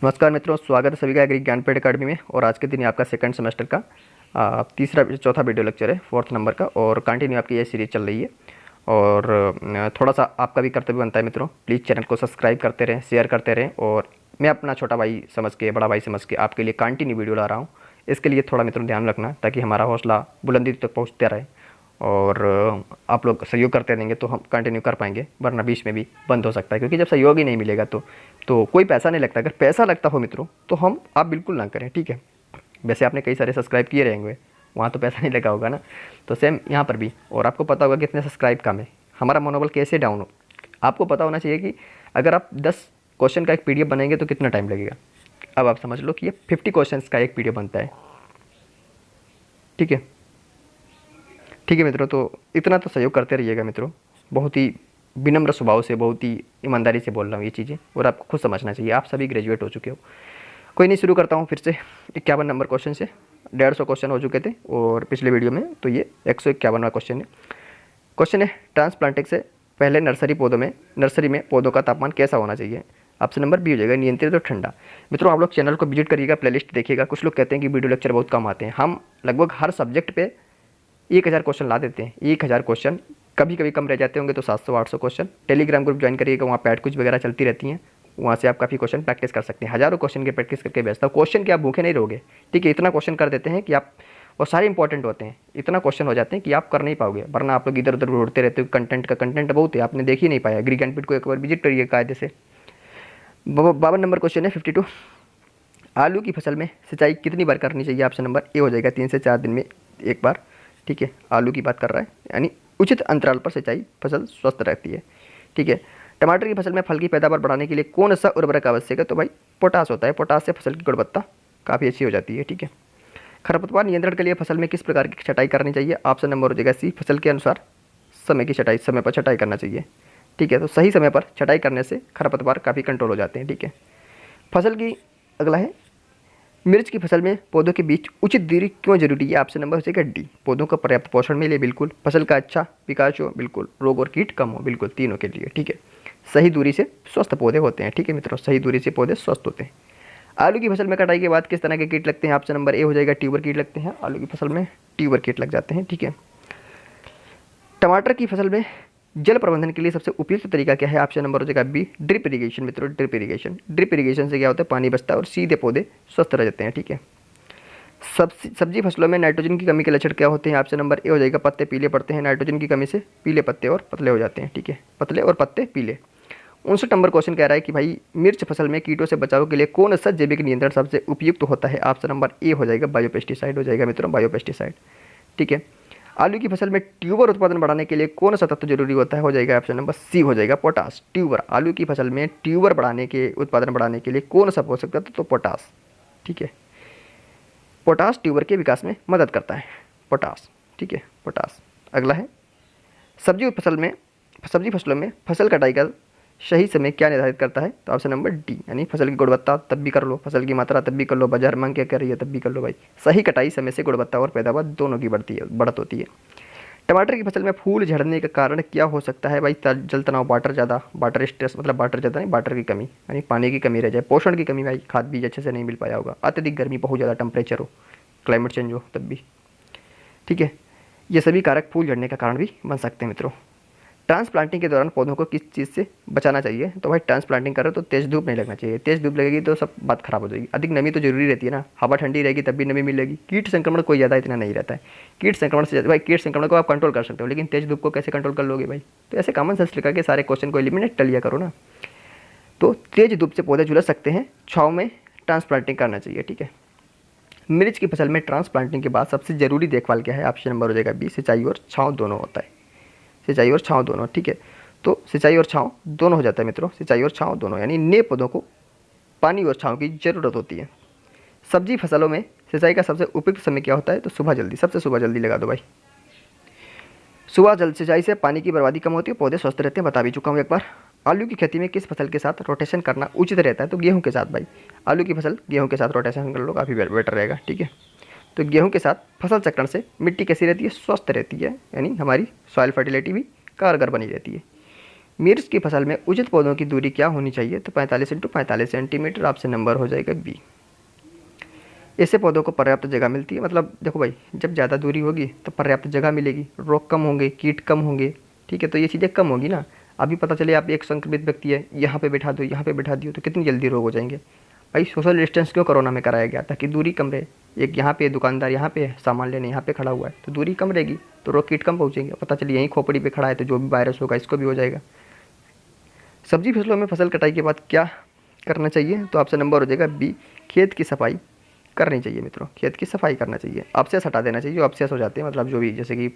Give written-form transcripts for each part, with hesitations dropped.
नमस्कार मित्रों, स्वागत है सभी का एग्री ज्ञानपीठ अकेडमी में। और आज के दिन आपका सेकंड सेमेस्टर का तीसरा चौथा वीडियो लेक्चर है, फोर्थ नंबर का। और कंटिन्यू आपकी ये सीरीज़ चल रही है। और थोड़ा सा आपका भी कर्तव्य बनता है मित्रों, प्लीज़ चैनल को सब्सक्राइब करते रहें, शेयर करते रहें। और मैं अपना छोटा भाई समझ के, बड़ा भाई समझ के आपके लिए कंटिन्यू वीडियो ला रहा हूँ। इसके लिए थोड़ा मित्रों ध्यान रखना, ताकि हमारा हौसला बुलंदी तक पहुँचते रहे। और आप लोग सहयोग करते रहेंगे तो हम कंटिन्यू कर पाएंगे, वरना बीच में भी बंद हो सकता है। क्योंकि जब सहयोग ही नहीं मिलेगा तो कोई पैसा नहीं लगता। अगर पैसा लगता हो मित्रों तो हम आप बिल्कुल ना करें, ठीक है। वैसे आपने कई सारे सब्सक्राइब किए रहेंगे, वहाँ तो पैसा नहीं लगा होगा ना। तो सेम यहाँ पर भी। और आपको पता होगा कितने सब्सक्राइब कम है, हमारा मनोबल कैसे डाउन हो। आपको पता होना चाहिए कि अगर आप 10 क्वेश्चन का एक PDF बनाएंगे तो कितना टाइम लगेगा। अब आप समझ लो कि ये 50 क्वेश्चन का एक PDF बनता है, ठीक है। ठीक है मित्रों, तो इतना तो सहयोग करते रहिएगा मित्रों। बहुत ही विनम्र स्वभाव से, बहुत ही ईमानदारी से बोल रहा हूँ ये चीज़ें, और आपको खुद समझना चाहिए। आप सभी ग्रेजुएट हो चुके हो। कोई नहीं, शुरू करता हूँ फिर से 51 नंबर क्वेश्चन से। 150 क्वेश्चन हो चुके थे और पिछले वीडियो में, तो ये 151वां क्वेश्चन है। क्वेश्चन है, ट्रांसप्लांटिंग से पहले नर्सरी में पौधों का तापमान कैसा होना चाहिए। ऑप्शन नंबर बी हो जाएगा, नियंत्रित और ठंडा। मित्रों आप लोग चैनल को विजिट करिएगा, प्लेलिस्ट देखिएगा। कुछ लोग कहते हैं कि वीडियो लेक्चर बहुत कम आते हैं। हम लगभग हर सब्जेक्ट पे 1000 क्वेश्चन ला देते हैं। 1000 क्वेश्चन, कभी कभी कम रह जाते होंगे तो 700-800 क्वेश्चन। टेलीग्राम ग्रुप ज्वाइन करिएगा, वहाँ पैड कुछ वगैरह चलती रहती हैं, वहाँ से आप काफ़ी क्वेश्चन प्रैक्टिस कर सकते हैं। हज़ारों क्वेश्चन की प्रैक्टिस करके भेजता हूँ। क्वेश्चन के आप भूखे नहीं रहोगे, ठीक है। इतना क्वेश्चन कर देते हैं कि आप, और सारे इंपॉर्टेंट होते हैं, इतना क्वेश्चन हो जाते हैं कि आप कर नहीं पाओगे, वरना आप लोग इधर उधर उड़ते रहते हो। कंटेंट बहुत है, आपने देख ही नहीं पाया। एग्री ज्ञानपीठ को एक बार विजिट करिए कायदे से। 52 नंबर क्वेश्चन है, 52। आलू की फसल में सिंचाई कितनी बार करनी चाहिए। ऑप्शन नंबर ए हो जाएगा, 3 से 4 दिन में एक बार, ठीक है। आलू की बात कर रहा है, यानी उचित अंतराल पर सिंचाई, फसल स्वस्थ रहती है, ठीक है। टमाटर की फसल में फल की पैदावार बढ़ाने के लिए कौन सा उर्वरक आवश्यक है। तो भाई पोटास होता है। पोटास से फसल की गुणवत्ता काफ़ी अच्छी हो जाती है, ठीक है। खरपतवार नियंत्रण के लिए फसल में किस प्रकार की छटाई करनी चाहिए। ऑप्शन नंबर हो जाएगा सी, फसल के अनुसार समय पर छटाई करना चाहिए, ठीक है। तो सही समय पर छटाई करने से खरपतवार काफ़ी कंट्रोल हो जाते हैं, ठीक है। फसल की, अगला है, मिर्च की फसल में पौधों के बीच उचित दूरी क्यों जरूरी है। ऑप्शन नंबर हो जाएगा डी, पौधों का पर्याप्त पोषण मिले, बिल्कुल। फसल का अच्छा विकास हो, बिल्कुल। रोग और कीट कम हो, बिल्कुल। तीनों के लिए, ठीक है। सही दूरी से स्वस्थ पौधे होते हैं, ठीक है मित्रों। सही दूरी से पौधे स्वस्थ होते हैं। आलू की फसल में कटाई के बाद किस तरह के कीट लगते हैं। ऑप्शन नंबर ए हो जाएगा, ट्यूबर कीट लगते हैं। आलू की फसल में ट्यूबर कीट लग जाते हैं, ठीक है। टमाटर की फसल में जल प्रबंधन के लिए सबसे उपयुक्त तरीका क्या है। ऑप्शन नंबर हो जाएगा बी, ड्रिप इरीगेशन मित्रों। ड्रिप इरीगेशन से क्या होता है, पानी बचता है और सीधे पौधे स्वस्थ रह जाते हैं, ठीक है। सब्जी फसलों में नाइट्रोजन की कमी के लक्षण क्या होते हैं। ऑप्शन नंबर ए हो जाएगा, पत्ते पीले पड़ते हैं। नाइट्रोजन की कमी से पीले पत्ते और पतले हो जाते हैं, ठीक है। पतले और पत्ते पीले। 59 नंबर क्वेश्चन कह रहा है कि भाई मिर्च फसल में कीटों से बचाव के लिए कौन सा जैविक नियंत्रण सबसे उपयुक्त होता है। ऑप्शन नंबर ए हो जाएगा, बायोपेस्टिसाइड हो जाएगा मित्रों, बायोपेस्टिसाइड, ठीक है। आलू की फसल में ट्यूबर उत्पादन बढ़ाने के लिए कौन सा तत्व जरूरी होता है। हो जाएगा ऑप्शन नंबर सी, हो जाएगा पोटास। ट्यूबर, आलू की फसल में ट्यूबर उत्पादन बढ़ाने के लिए कौन सा पोषक तत्व, तो पोटास, ठीक है। पोटास ट्यूबर के विकास में मदद करता है, पोटास, ठीक है, पोटास। अगला है, सब्जी फसलों में फसल कटाई का सही समय क्या निर्धारित करता है। तो ऑप्शन नंबर डी, यानी फसल की गुणवत्ता तब भी कर लो, फसल की मात्रा तब भी कर लो, बाजार मांग क्या कर रही है तब भी कर लो भाई। सही कटाई समय से गुणवत्ता और पैदावार दोनों की बढ़त होती है। टमाटर की फसल में फूल झड़ने का कारण क्या हो सकता है भाई। जल तनाव, वाटर स्ट्रेस, मतलब वाटर ज़्यादा नहीं, वाटर की कमी, यानी पानी की कमी रह जाए। पोषण की कमी भाई, खाद बीज अच्छे से नहीं मिल पाया होगा। अत्यधिक गर्मी, बहुत ज़्यादा टेम्परेचर हो, क्लाइमेट चेंज हो तब भी, ठीक है। ये सभी कारक फूल झड़ने का कारण भी बन सकते हैं मित्रों। ट्रांसप्लांटिंग के दौरान पौधों को किस चीज़ से बचाना चाहिए। तो भाई ट्रांसप्लांटिंग कर रहे हो तो तेज़ धूप नहीं लगना चाहिए। तेज़ धूप लगेगी तो सब बात खराब हो जाएगी। अधिक नमी तो जरूरी रहती है ना, हवा ठंडी रहेगी तब भी नमी मिलेगी। कीट संक्रमण कोई ज़्यादा इतना नहीं रहता है। कीट संक्रमण से भाई, कीट संक्रमण को आप कंट्रोल कर सकते हो, लेकिन तेज़ धूप को कैसे कंट्रोल कर लोगे भाई। तो ऐसे कॉमन सेंस लेकर के सारे क्वेश्चन को एलिमिनेट कर लिया करो ना। तो तेज़ धूप से पौधे झुलस सकते हैं, छाँव में ट्रांसप्लांटिंग करना चाहिए, ठीक है। मिर्च की फसल में ट्रांसप्लांटिंग के बाद सबसे जरूरी देखभाल क्या है। ऑप्शन नंबर हो जाएगा बी, सिंचाई और छाँव दोनों होता है। सिंचाई और छाँव दोनों, ठीक है। तो सिंचाई और छाँव दोनों हो जाता है मित्रों, सिंचाई और छाँव दोनों, यानी नए पौधों को पानी और छाँव की ज़रूरत होती है। सब्जी फसलों में सिंचाई का सबसे उपयुक्त समय क्या होता है। तो सबसे सुबह जल्दी लगा दो भाई। सुबह जल्द सिंचाई से पानी की बर्बादी कम होती है, पौधे स्वस्थ रहते हैं, बता भी चुका हूँ एक बार। आलू की खेती में किस फसल के साथ रोटेशन करना उचित रहता है। तो गेहूँ के साथ भाई, आलू की फसल गेहूँ के साथ रोटेशन कर लो, काफ़ी बेटर रहेगा, ठीक है। तो गेहूँ के साथ फसल चक्रण से मिट्टी कैसी रहती है, स्वस्थ रहती है, यानी हमारी सॉइल फर्टिलिटी भी कारगर बनी रहती है। मिर्च की फसल में उचित पौधों की दूरी क्या होनी चाहिए? तो 45 × 45 सेंटीमीटर आपसे नंबर हो जाएगा बी। ऐसे पौधों को पर्याप्त जगह मिलती है, मतलब देखो भाई, जब ज़्यादा दूरी होगी तो पर्याप्त जगह मिलेगी, रोग कम होंगे, कीट कम होंगे, ठीक है, तो ये चीज़ें कम होगी ना। अभी पता चले आप एक संक्रमित व्यक्ति है, यहाँ पे बैठा दो, यहाँ पे बैठा दियो, तो कितनी जल्दी रोग हो जाएंगे। भाई सोशल डिस्टेंस क्यों कोरोना में कराया गया, ताकि दूरी कम रहे। एक यहाँ पे दुकानदार यहाँ पे सामान लेने यहाँ पे खड़ा हुआ है, तो दूरी कम रहेगी, तो रोग कीट कम पहुँचेंगे। पता चलिए यहीं खोपड़ी पे खड़ा है, तो जो भी वायरस होगा इसको भी हो जाएगा। सब्जी फसलों में फसल कटाई के बाद क्या करना चाहिए? तो आपसे नंबर हो जाएगा बी, खेत की सफाई करनी चाहिए मित्रों, खेत की सफाई करना चाहिए, अवशेष हटा देना चाहिए, जो अवशेष हो जाते हैं, मतलब जो भी जैसे कि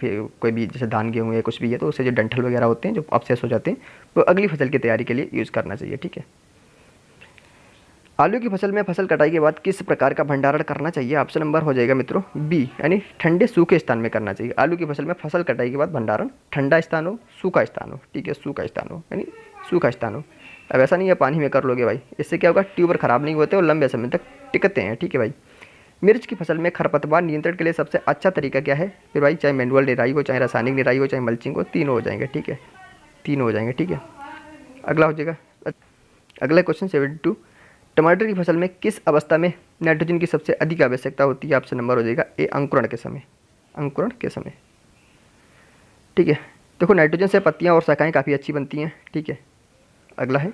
कोई भी जैसे धान गेहूँ या कुछ भी है, तो उससे जो डंठल वगैरह होते हैं, जो अवशेष हो जाते हैं, वो अगली फसल की तैयारी के लिए यूज़ करना चाहिए। ठीक है। आलू की फसल में फसल कटाई के बाद किस प्रकार का भंडारण करना चाहिए? ऑप्शन नंबर हो जाएगा मित्रों बी, यानी ठंडे सूखे स्थान में करना चाहिए। आलू की फसल में फसल कटाई के बाद भंडारण ठंडा स्थान हो, सूखा स्थान हो, ठीक है, सूखा स्थान हो, यानी सूखा स्थान हो। अब ऐसा नहीं है पानी में कर लोगे भाई, इससे क्या होगा, ट्यूबर खराब नहीं होते और लंबे समय तक टिकते हैं। ठीक है भाई। मिर्च की फसल में खरपतवार नियंत्रण के लिए सबसे अच्छा तरीका क्या है? फिर भाई चाहे मैनुअल निराई हो, चाहे रासायनिक निराई हो, चाहे मल्चिंग हो, तीनों हो जाएंगे। ठीक है, तीनों हो जाएंगे। ठीक है, अगला हो जाएगा, अगला क्वेश्चन 72, टमाटर की फसल में किस अवस्था में नाइट्रोजन की सबसे अधिक आवश्यकता होती है? आपसे नंबर हो जाएगा ए, अंकुरण के समय, अंकुरण के समय। ठीक है, देखो नाइट्रोजन से पत्तियां और शाखाएं काफ़ी अच्छी बनती हैं। ठीक है, अगला है,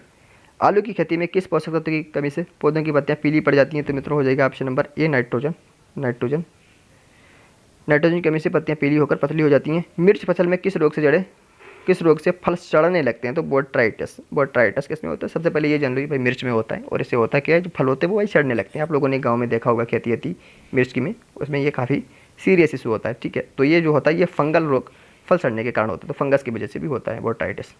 आलू की खेती में किस पोषक तत्व की कमी से पौधों की पत्तियां पीली पड़ जाती हैं? तो मित्रों हो जाएगा option number A, nitrogen. Nitrogen nitrogen की कमी से पत्तियां पीली होकर पतली हो जाती हैं। मिर्च फसल में किस रोग से फल सड़ने लगते हैं? तो बोट्राइटिस। बोट्राइटिस किस में होता है? सबसे पहले ये जान लो भाई, मिर्च में होता है, और इससे होता क्या है, जो फल होते हैं वो भाई सड़ने लगते हैं। आप लोगों ने गाँव में देखा होगा खेती होती मिर्च की में, उसमें ये काफ़ी सीरियस इशू होता है। ठीक है, तो ये जो होता है ये फंगल रोग, फल सड़ने के कारण होता है, तो फंगस की वजह से भी होता है बोट्राइटिस।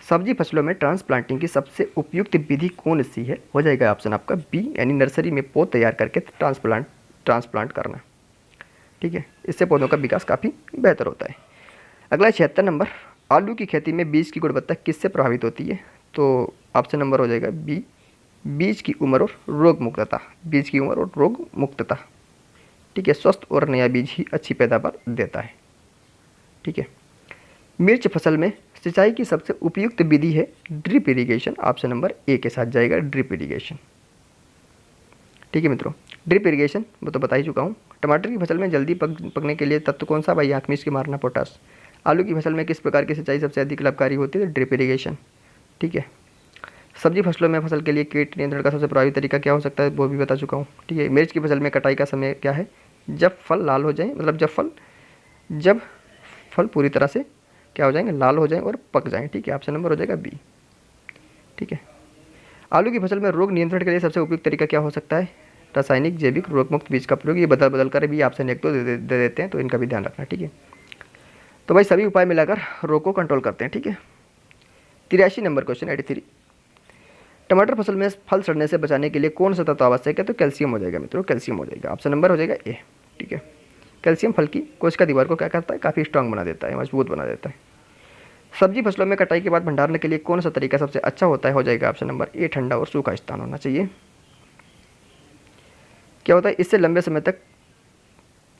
सब्जी फसलों में ट्रांसप्लांटिंग की सबसे उपयुक्त विधि कौन सी है? हो जाएगा ऑप्शन आपका बी, यानी नर्सरी में पौध तैयार करके ट्रांसप्लांट करना। ठीक है, इससे पौधों का विकास काफ़ी बेहतर होता है। अगला 76 नंबर, आलू की खेती में बीज की गुणवत्ता किससे प्रभावित होती है? तो ऑप्शन नंबर हो जाएगा बी, बीज की उम्र और रोग मुक्तता। बीज की उम्र और रोग मुक्तता। ठीक है, स्वस्थ और नया बीज ही अच्छी पैदावार देता है। ठीक है, मिर्च फसल में सिंचाई की सबसे उपयुक्त विधि है drip irrigation. Option number A के साथ जाएगा ड्रिप इरिगेशन। ठीक है मित्रों, ड्रिप इरिगेशन वो तो बता ही चुका हूँ। टमाटर की फसल में जल्दी पकने के लिए तत्व कौन सा? भाई आँख मीच के मारना, पोटास। आलू की फसल में किस प्रकार की सिंचाई सबसे अधिक लाभकारी होती है? Drip irrigation. ठीक है, सब्जी फसलों में फसल के लिए कीट नियंत्रण का सबसे प्रभावी तरीका क्या हो सकता है? वो भी बता चुका हूँ। ठीक है, मिर्च की फसल में कटाई का समय क्या है? जब फल लाल हो जाए, मतलब जब फल पूरी तरह से क्या हो जाएंगे, लाल हो जाएं और पक जाएं। ठीक है, ऑप्शन नंबर हो जाएगा बी। ठीक है, आलू की फसल में रोग नियंत्रण के लिए सबसे उपयुक्त तरीका क्या हो सकता है? रासायनिक, जैविक, रोग मुक्त बीज का प्रयोग। ये बदल कर भी ऑप्शन एक दो दे देते हैं, तो इनका भी ध्यान रखना। ठीक है, तो भाई सभी उपाय मिलाकर रोग को कंट्रोल करते हैं। ठीक है, 83 नंबर क्वेश्चन 83, टमाटर फसल में फल सड़ने से बचाने के लिए कौन सा तत्व आवश्यक है? तो कैल्शियम हो जाएगा मित्रों, कैल्शियम हो जाएगा। ऑप्शन नंबर हो जाएगा ए। ठीक है, कैल्शियम फल की कोशिका दीवार को क्या करता है? काफ़ी स्ट्रांग बना देता है, मजबूत बना देता है। सब्जी फसलों में कटाई के बाद भंडारण के लिए कौन सा तरीका सबसे अच्छा होता है? हो जाएगा ऑप्शन नंबर ए, ठंडा और सूखा स्थान होना चाहिए। क्या होता है, इससे लंबे समय तक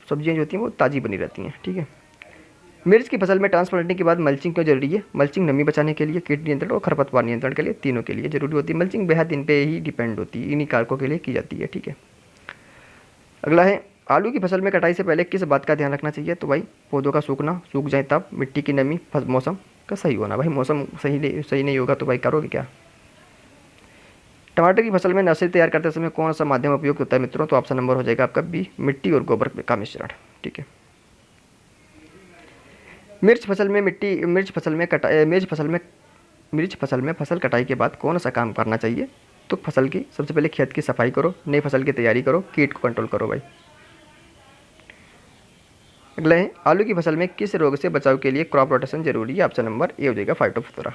सब्जियां जो होती हैं वो ताज़ी बनी रहती हैं। ठीक है, मिर्च की फसल में ट्रांसप्लांटिंग के बाद मल्चिंग क्यों जरूरी है? मल्चिंग नमी बचाने के लिए, कीट नियंत्रण और खरपतवार नियंत्रण के लिए, तीनों के लिए जरूरी होती है। मल्चिंग बेहद इन पे ही डिपेंड होती है, इन्हीं कारकों के लिए की जाती है। ठीक है, अगला है, आलू की फसल में कटाई से पहले किस बात का ध्यान रखना चाहिए? तो भाई पौधों का सूखना, सूख जाए तब, मिट्टी की नमी, मौसम का सही होना। भाई मौसम सही नहीं होगा तो भाई करोगे क्या? टमाटर की फसल में नर्सरी तैयार करते समय कौन सा माध्यम उपयुक्त होता है मित्रों? तो ऑप्शन नंबर हो जाएगा आपका बी, मिट्टी और गोबर का मिश्रण। ठीक है, मिर्च फसल में फसल कटाई के बाद कौन सा काम करना चाहिए? तो फसल की सबसे पहले खेत की सफाई करो, नई फसल की तैयारी करो, कीट को कंट्रोल करो भाई। अगला है, आलू की फसल में किस रोग से बचाव के लिए क्रॉप रोटेशन जरूरी है? ऑप्शन नंबर ए हो जाएगा फाइटोप्थोरा।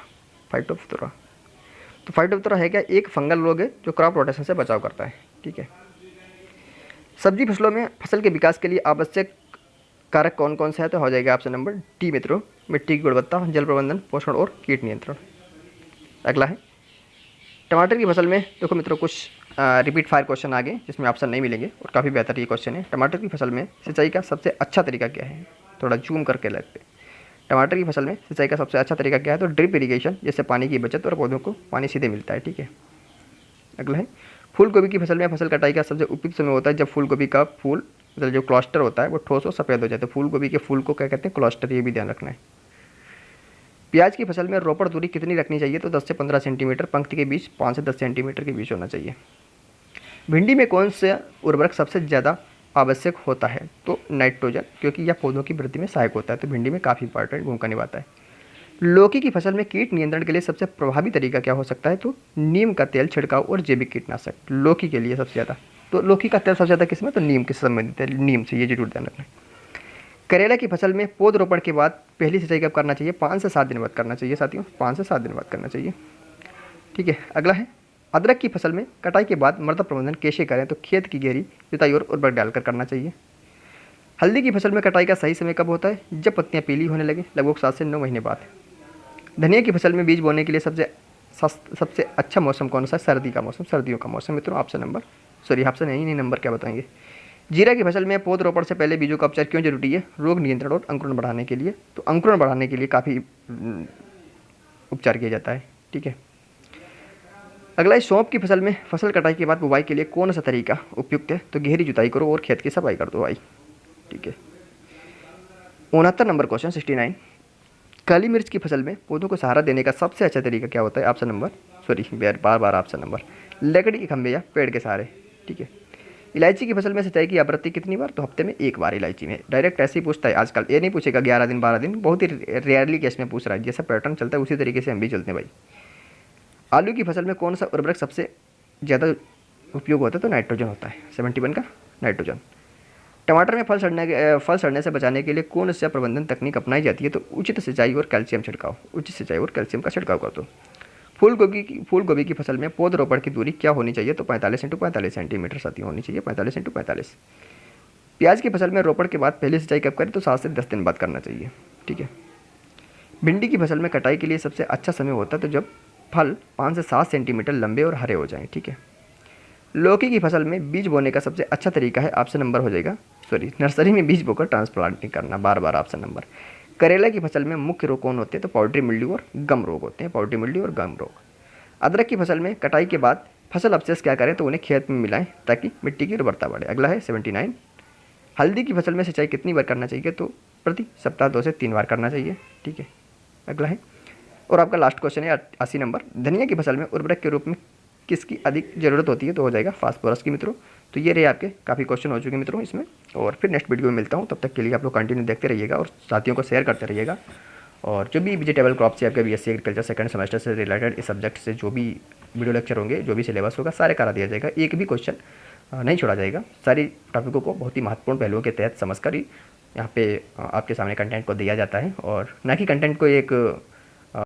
फाइटोप्थोरा, तो फाइटोप्थोरा है क्या? एक फंगल रोग है जो क्रॉप रोटेशन से बचाव करता है। ठीक है, सब्जी फसलों में फसल के विकास के लिए आवश्यक कारक कौन कौन से हैं? तो हो जाएगा ऑप्शन नंबर डी मित्रों, मिट्टी की गुणवत्ता, जल प्रबंधन, पोषण और कीट नियंत्रण। अगला है, टमाटर की फसल में देखो मित्रों कुछ रिपीट फायर क्वेश्चन आ गए जिसमें ऑप्शन नहीं मिलेंगे और काफ़ी बेहतर ये क्वेश्चन है। टमाटर की फसल में सिंचाई का सबसे अच्छा तरीका क्या है? थोड़ा जूम करके लगते। टमाटर की फसल में सिंचाई का सबसे अच्छा तरीका क्या है? तो ड्रिप इरिगेशन, जिससे पानी की बचत और पौधों को पानी सीधे मिलता है। ठीक है, अगला है फूल गोभी की फसल में फसल कटाई का सबसे उपयुक्त समय होता है जब फूल गोभी का फूल मतलब जो क्लस्टर होता है वो ठोस और सफ़ेद हो जाता है। फूल गोभी के फूल को क्या कहते हैं? क्लस्टर, ये भी ध्यान रखना है। प्याज की फसल में रोपण दूरी कितनी रखनी चाहिए? तो 10 से 15 सेंटीमीटर, पंक्ति के बीच 5 से 10 सेंटीमीटर के बीच होना चाहिए। भिंडी में कौन सा उर्वरक सबसे ज़्यादा आवश्यक होता है? तो नाइट्रोजन, क्योंकि यह पौधों की वृद्धि में सहायक होता है, तो भिंडी में काफ़ी इंपॉर्टेंट भूमिका निभाता है। लौकी की फसल में कीट नियंत्रण के लिए सबसे प्रभावी तरीका क्या हो सकता है? तो नीम का तेल छिड़काव और जैविक कीटनाशक, लौकी के लिए सबसे ज़्यादा। तो लौकी का तेल सबसे ज़्यादा किसमें? तो नीम के संबंधित है, नीम से, ये जरूर ध्यान रखना है। करेला की फसल में पौधरोपण के बाद पहली सिंचाई कब करना चाहिए? 5 से 7 दिन बाद करना चाहिए साथियों, 5 से 7 दिन बाद करना चाहिए। ठीक है, अगला है अदरक की फसल में कटाई के बाद मृदा प्रबंधन कैसे करें? तो खेत की गहरी जुताई और उर्वरक डालकर करना चाहिए। हल्दी की फसल में कटाई का सही समय कब होता है? जब पत्तियां पीली होने लगे, लगभग 7 से 9 महीने बाद। धनिया की फसल में बीज बोने के लिए सबसे अच्छा मौसम कौन सा है? सर्दी का मौसम, सर्दियों का मौसम मित्रों। ऑप्शन नहीं नंबर क्या बताएंगे? जीरा की फसल में पौधरोपण से पहले बीजों का उपचार क्यों जरूरी है? रोग नियंत्रण और अंकुरण बढ़ाने के लिए। तो अंकुरण बढ़ाने के लिए काफ़ी उपचार किया जाता है। ठीक है, अगला है सौंफ की फसल में फसल कटाई के बाद बुवाई के लिए कौन सा तरीका उपयुक्त है? तो गहरी जुताई करो और खेत की सफाई कर दो भाई। ठीक है, 69 नंबर क्वेश्चन 69, काली मिर्च की फसल में पौधों को सहारा देने का सबसे अच्छा तरीका क्या होता है? बार ऑप्शन नंबर लकड़ी के खंभे या पेड़ के सहारे। ठीक है, इलायची की फसल में सिंचाई की आवृत्ति कितनी बार? तो हफ्ते में 1 बार। इलायची में डायरेक्ट ऐसे ही पूछता है आजकल, ये नहीं पूछेगा 11 दिन 12 दिन, बहुत ही रेयरली केस में पूछ रहा है। जैसा पैटर्न चलता है उसी तरीके से हम भी चलते हैं भाई। आलू की फसल में कौन सा उर्वरक सबसे ज़्यादा उपयोग होता है? तो नाइट्रोजन होता है, 71 का नाइट्रोजन। टमाटर में फल सड़ने से बचाने के लिए कौन सा प्रबंधन तकनीक अपनाई जाती है? तो उचित सिंचाई और कैल्शियम छिड़काव, उचित सिंचाई और कैल्शियम का छिड़काव कर दो। फूल गोभी की फसल में पौधरोपण की दूरी क्या होनी चाहिए? तो 45 × 45 सेंटीमीटर साथी होनी चाहिए, 45 × 45। प्याज की फसल में रोपण के बाद पहली सिंचाई कब करें? तो 7 से 10 दिन बाद करना चाहिए। ठीक है, भिंडी की फसल में कटाई के लिए सबसे अच्छा समय होता है तो जब फल 5 से 7 सेंटीमीटर लंबे और हरे हो जाएं। ठीक है, लौकी की फसल में बीज बोने का सबसे अच्छा तरीका है, ऑप्शन नंबर हो जाएगा नर्सरी में बीज बोकर ट्रांसप्लांटिंग करना, बार ऑप्शन नंबर। करेला की फसल में मुख्य रोग कौन होते हैं? तो पाउडरी मिल्ड्यू और गम रोग होते हैं, पाउडरी मिल्ड्यू और गम रोग। अदरक की फसल में कटाई के बाद फसल अवशेष क्या करें? तो उन्हें खेत में मिलाएं ताकि मिट्टी की उर्वरता बढ़े। अगला है 79, हल्दी की फसल में सिंचाई कितनी बार करना चाहिए? तो प्रति सप्ताह 2 से 3 बार करना चाहिए। ठीक है, अगला है और आपका लास्ट क्वेश्चन है 80 नंबर, धनिया की फसल में उर्वरक के रूप में किसकी अधिक ज़रूरत होती है? तो हो जाएगा फास्फोरस की मित्रों। तो ये रहे आपके काफ़ी क्वेश्चन हो चुके मित्रों इसमें, और फिर नेक्स्ट वीडियो में मिलता हूँ। तब तक के लिए आप लोग कंटिन्यू देखते रहिएगा और साथियों को शेयर करते रहिएगा। और जो भी वेजिटेबल क्रॉप से आपके बीएससी एग्रीकल्चर सेकंड सेमेस्टर से रिलेटेड इस सब्जेक्ट से जो भी वीडियो लेक्चर होंगे, जो भी सिलेबस होगा, सारे करा दिया जाएगा, एक भी क्वेश्चन नहीं छोड़ा जाएगा। सारी टॉपिकों को बहुत ही महत्वपूर्ण पहलुओं के तहत समझकर ही यहाँ पे आपके सामने कंटेंट को दिया जाता है, और ना कि कंटेंट को एक